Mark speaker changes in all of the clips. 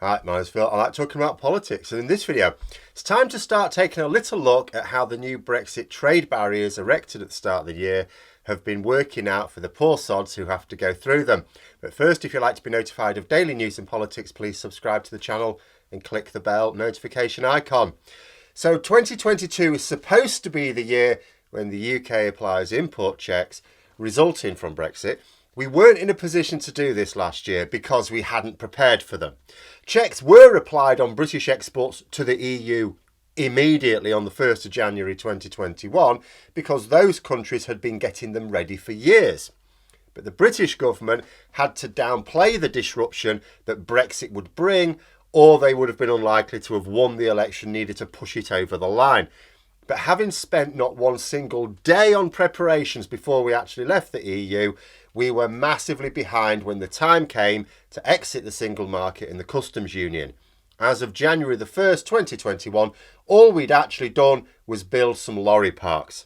Speaker 1: Hi, my name's Phil. I like talking about politics, and in this video, it's time to start taking a little look at how the new Brexit trade barriers erected at the start of the year have been working out for the poor sods who have to go through them. But first, if you'd like to be notified of daily news and politics, please subscribe to the channel and click the bell notification icon. So 2022 is supposed to be the year when the UK applies import checks resulting from Brexit. We weren't in a position to do this last year because we hadn't prepared for them. Checks were applied on British exports to the EU immediately on the 1st of January 2021 because those countries had been getting them ready for years. But the British government had to downplay the disruption that Brexit would bring, or they would have been unlikely to have won the election needed to push it over the line. But having spent not one single day on preparations before we actually left the EU, we were massively behind when the time came to exit the single market and the customs union. As of January the 1st, 2021, all we'd actually done was build some lorry parks.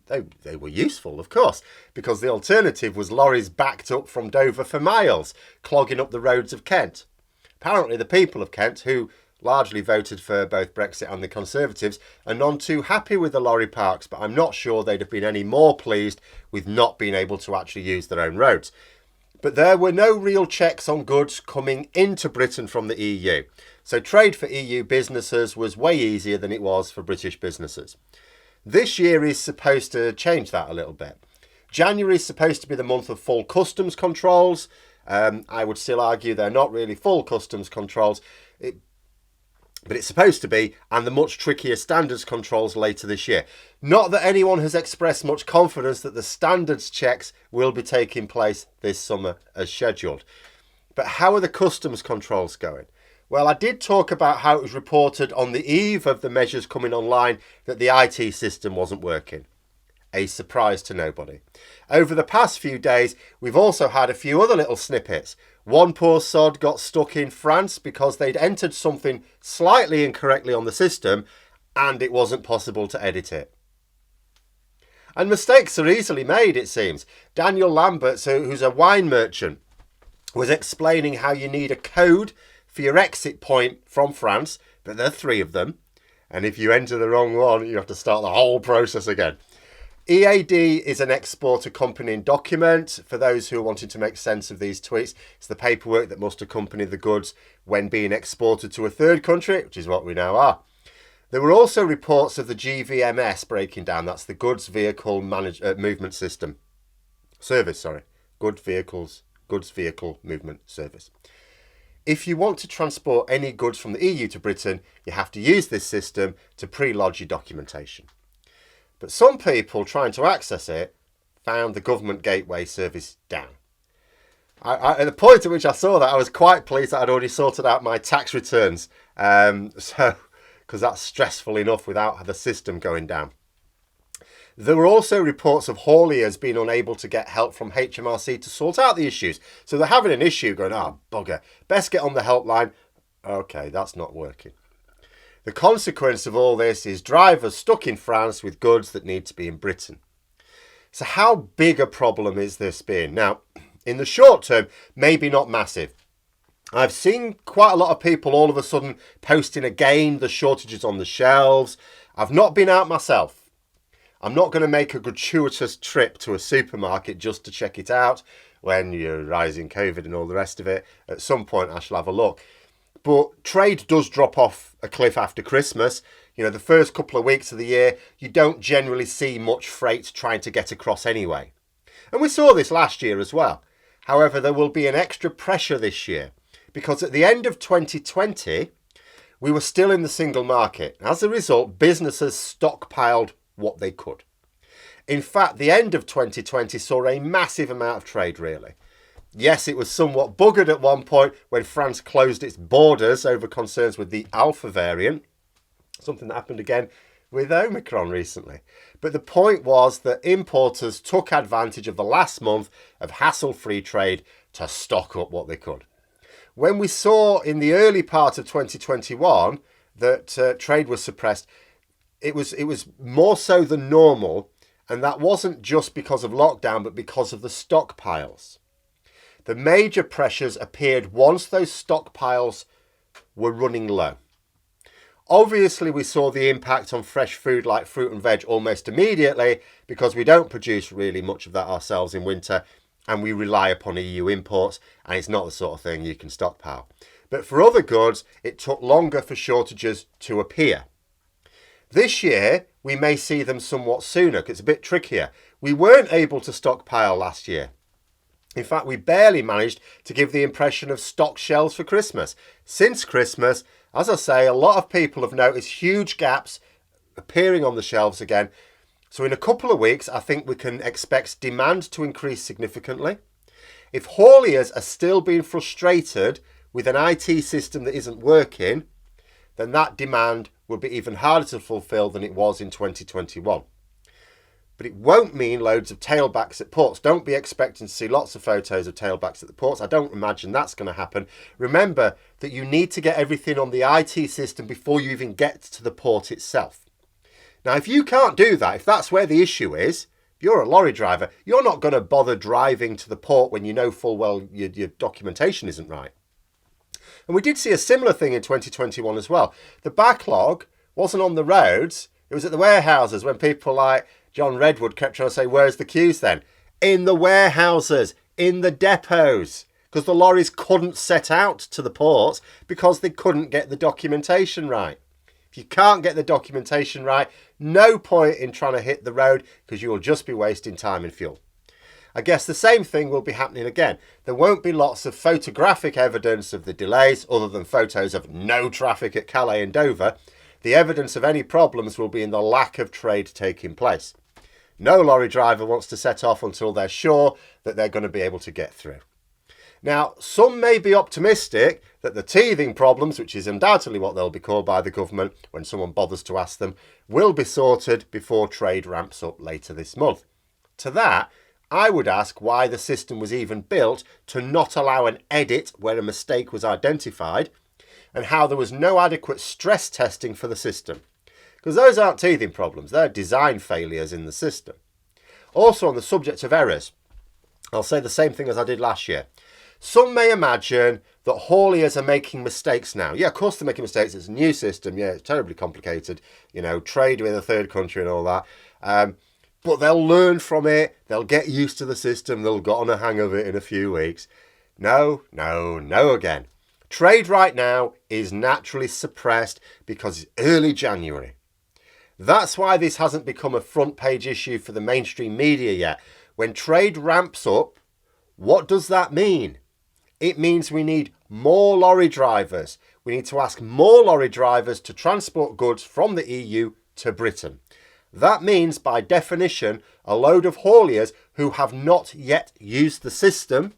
Speaker 1: They were useful, of course, because the alternative was lorries backed up from Dover for miles, clogging up the roads of Kent. Apparently the people of Kent, who largely voted for both Brexit and the Conservatives, are none too happy with the lorry parks, but I'm not sure they'd have been any more pleased with not being able to actually use their own roads. But there were no real checks on goods coming into Britain from the EU. So trade for EU businesses was way easier than it was for British businesses. This year is supposed to change that a little bit. January is supposed to be the month of full customs controls. I would still argue they're not really full customs controls, but it's supposed to be, and the much trickier standards controls later this year. Not that anyone has expressed much confidence that the standards checks will be taking place this summer as scheduled. But how are the customs controls going? Well, I did talk about how it was reported on the eve of the measures coming online that the IT system wasn't working. A surprise to nobody. Over the past few days, we've also had a few other little snippets. One poor sod got stuck in France because they'd entered something slightly incorrectly on the system and it wasn't possible to edit it. And mistakes are easily made, it seems. Daniel Lambert, who's a wine merchant, was explaining how you need a code for your exit point from France, but there are 3 of them. And if you enter the wrong one, you have to start the whole process again. EAD is an export accompanying document. For those who are wanting to make sense of these tweets, it's the paperwork that must accompany the goods when being exported to a third country, which is what we now are. There were also reports of the GVMS breaking down. That's the Goods Vehicle Movement System. Goods Vehicle Movement Service. If you want to transport any goods from the EU to Britain, you have to use this system to pre-lodge your documentation. But some people trying to access it found the government gateway service down. At the point at which I saw that, I was quite pleased that I'd already sorted out my tax returns. Because that's stressful enough without the system going down. There were also reports of hauliers being unable to get help from HMRC to sort out the issues. So they're having an issue going, bugger, best get on the helpline. Okay, that's not working. The consequence of all this is drivers stuck in France with goods that need to be in Britain. So how big a problem is this being? Now, in the short term, maybe not massive. I've seen quite a lot of people all of a sudden posting again the shortages on the shelves. I've not been out myself. I'm not going to make a gratuitous trip to a supermarket just to check it out when you're rising COVID and all the rest of it. At some point, I shall have a look. But trade does drop off a cliff after Christmas. You know, the first couple of weeks of the year, you don't generally see much freight trying to get across anyway. And we saw this last year as well. However, there will be an extra pressure this year because at the end of 2020, we were still in the single market. As a result, businesses stockpiled what they could. In fact, the end of 2020 saw a massive amount of trade, really. Yes, it was somewhat buggered at one point when France closed its borders over concerns with the Alpha variant, something that happened again with Omicron recently. But the point was that importers took advantage of the last month of hassle-free trade to stock up what they could. When we saw in the early part of 2021 that trade was suppressed, it was more so than normal, and that wasn't just because of lockdown, but because of the stockpiles. The major pressures appeared once those stockpiles were running low. Obviously, we saw the impact on fresh food like fruit and veg almost immediately because we don't produce really much of that ourselves in winter and we rely upon EU imports, and it's not the sort of thing you can stockpile. But for other goods, it took longer for shortages to appear. This year, we may see them somewhat sooner because it's a bit trickier. We weren't able to stockpile last year. In fact, we barely managed to give the impression of stocked shelves for Christmas. Since Christmas, as I say, a lot of people have noticed huge gaps appearing on the shelves again. So in a couple of weeks, I think we can expect demand to increase significantly. If hauliers are still being frustrated with an IT system that isn't working, then that demand will be even harder to fulfill than it was in 2021. But it won't mean loads of tailbacks at ports. Don't be expecting to see lots of photos of tailbacks at the ports. I don't imagine that's going to happen. Remember that you need to get everything on the IT system before you even get to the port itself. Now, if you can't do that, if that's where the issue is, if you're a lorry driver, you're not going to bother driving to the port when you know full well your documentation isn't right. And we did see a similar thing in 2021 as well. The backlog wasn't on the roads, it was at the warehouses when people like John Redwood kept trying to say, where's the queues then? In the warehouses, in the depots, because the lorries couldn't set out to the ports because they couldn't get the documentation right. If you can't get the documentation right, no point in trying to hit the road because you will just be wasting time and fuel. I guess the same thing will be happening again. There won't be lots of photographic evidence of the delays other than photos of no traffic at Calais and Dover. The evidence of any problems will be in the lack of trade taking place. No lorry driver wants to set off until they're sure that they're going to be able to get through. Now, some may be optimistic that the teething problems, which is undoubtedly what they'll be called by the government when someone bothers to ask them, will be sorted before trade ramps up later this month. To that, I would ask why the system was even built to not allow an edit where a mistake was identified, and how there was no adequate stress testing for the system. Because those aren't teething problems, they're design failures in the system. Also, on the subject of errors, I'll say the same thing as I did last year. Some may imagine that hauliers are making mistakes now. Yeah, of course they're making mistakes. It's a new system. Yeah, it's terribly complicated. You know, trade with a third country and all that. But they'll learn from it. They'll get used to the system. They'll get on a hang of it in a few weeks. No again. Trade right now is naturally suppressed because it's early January. That's why this hasn't become a front page issue for the mainstream media yet. When trade ramps up, what does that mean? It means we need more lorry drivers. We need to ask more lorry drivers to transport goods from the EU to Britain. That means, by definition, a load of hauliers who have not yet used the system.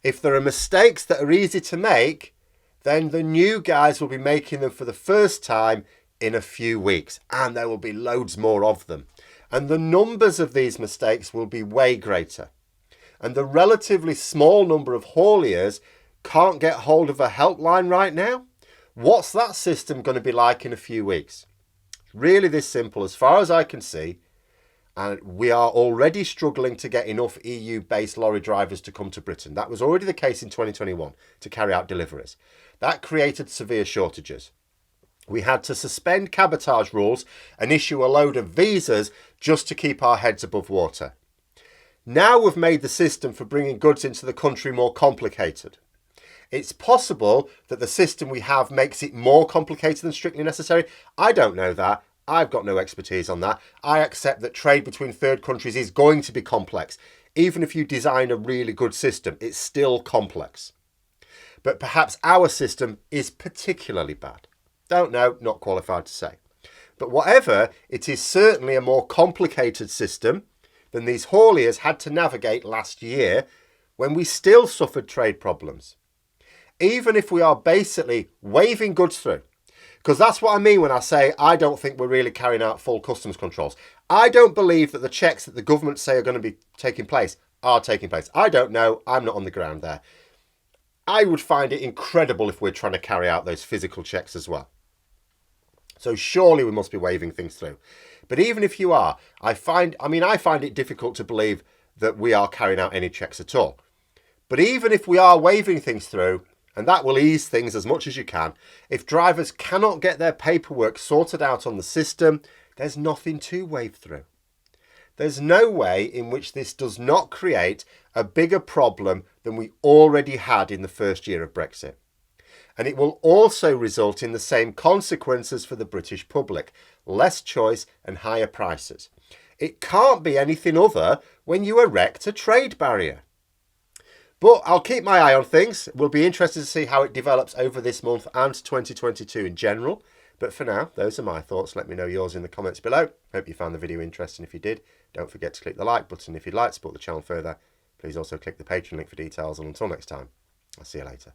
Speaker 1: If there are mistakes that are easy to make, then the new guys will be making them for the first time in a few weeks, and there will be loads more of them. And the numbers of these mistakes will be way greater. And the relatively small number of hauliers can't get hold of a helpline right now. What's that system going to be like in a few weeks? Really this simple, as far as I can see, and we are already struggling to get enough EU-based lorry drivers to come to Britain. That was already the case in 2021 to carry out deliveries. That created severe shortages. We had to suspend cabotage rules and issue a load of visas just to keep our heads above water. Now we've made the system for bringing goods into the country more complicated. It's possible that the system we have makes it more complicated than strictly necessary. I don't know that. I've got no expertise on that. I accept that trade between third countries is going to be complex. Even if you design a really good system, it's still complex. But perhaps our system is particularly bad. Don't know, not qualified to say. But whatever, it is certainly a more complicated system than these hauliers had to navigate last year when we still suffered trade problems. Even if we are basically waving goods through, because that's what I mean when I say I don't think we're really carrying out full customs controls. I don't believe that the checks that the government say are going to be taking place are taking place. I don't know. I'm not on the ground there. I would find it incredible if we're trying to carry out those physical checks as well. So surely we must be waving things through. But even if you are, I find it difficult to believe that we are carrying out any checks at all. But even if we are waving things through, and that will ease things as much as you can, if drivers cannot get their paperwork sorted out on the system, there's nothing to wave through. There's no way in which this does not create a bigger problem than we already had in the first year of Brexit. And it will also result in the same consequences for the British public: less choice and higher prices. It can't be anything other when you erect a trade barrier. But I'll keep my eye on things. We'll be interested to see how it develops over this month and 2022 in general. But for now, those are my thoughts. Let me know yours in the comments below. Hope you found the video interesting. If you did, don't forget to click the like button. If you'd like to support the channel further, please also click the Patreon link for details. And until next time, I'll see you later.